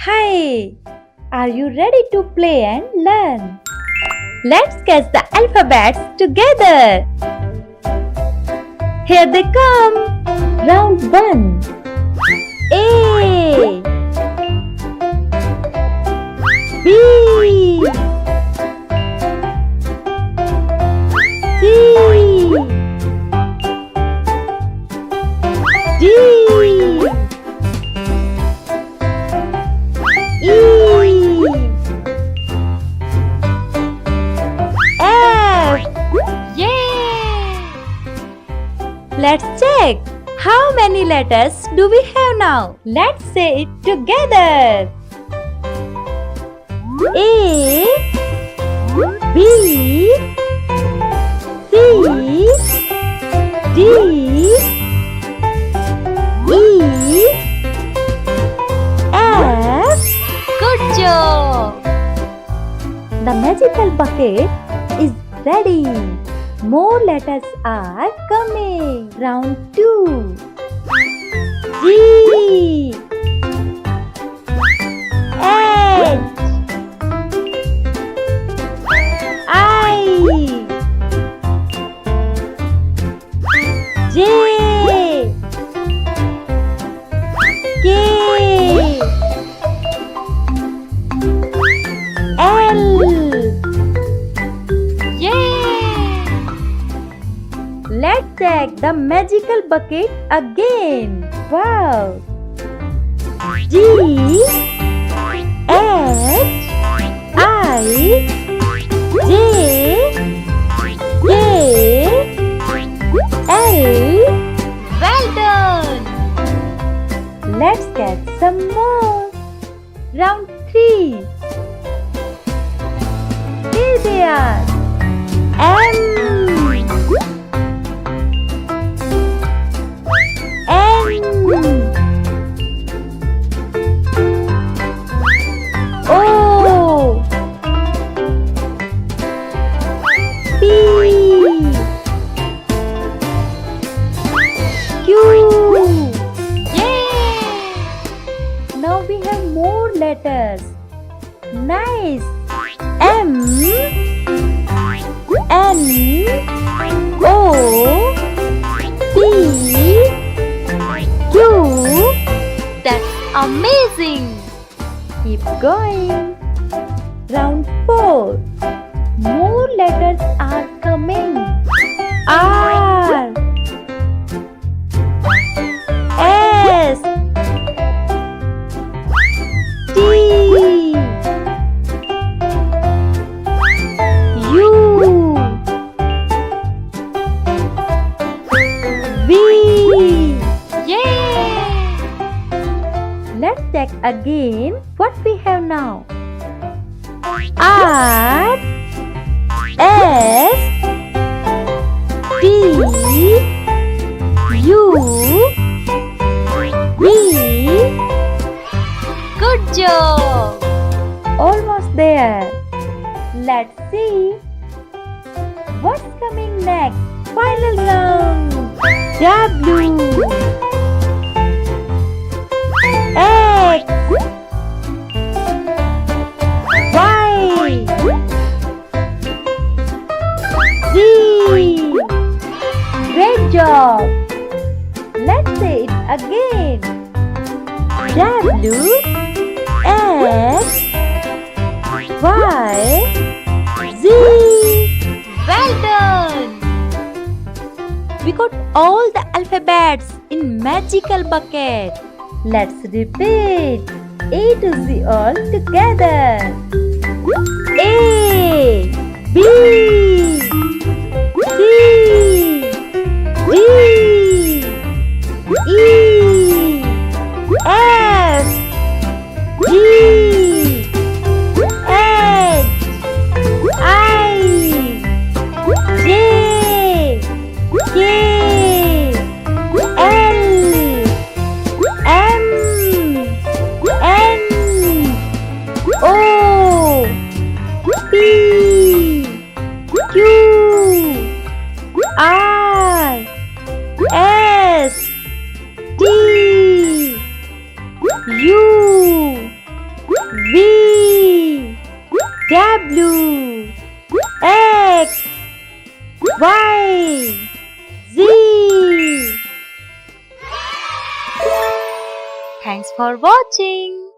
Hi! Are you ready to play and learn? Let's catch the alphabets together. Here they come. Round 1. A. B. C. D. E. F. Yay! Let's check. How many letters do we have now? Let's say it together. A. B. C. D. E. F. Good job! The magical bucket is ready. More letters are coming. Round 2. G. H. I. J. K. L. Yay! Let's check the magical bucket again. Wow! G. H. I. J. K. L. Well done! Let's get some more. Round 3. Here they are. M. N. O. P. Q. Yay! Now we have more letters. Nice. M. N. O. P. Q. That's amazing. Keep going. Round 4. More letters are coming. R. S. T. U. V. Yay! Let's check again what we have now. R. S. T. U. V. Good job! Almost there. Let's see what's coming next. Final round. W. X. Y. Z. Great job. Let's say it again. W. X. Y. Z. Well done! We got all the alphabets in magical bucket. Let's repeat A to Z all together. A. B. C. D. E. F. G. H. I. J. K. L. M. N. O. P. W, X, Y, Z. Thanks for watching.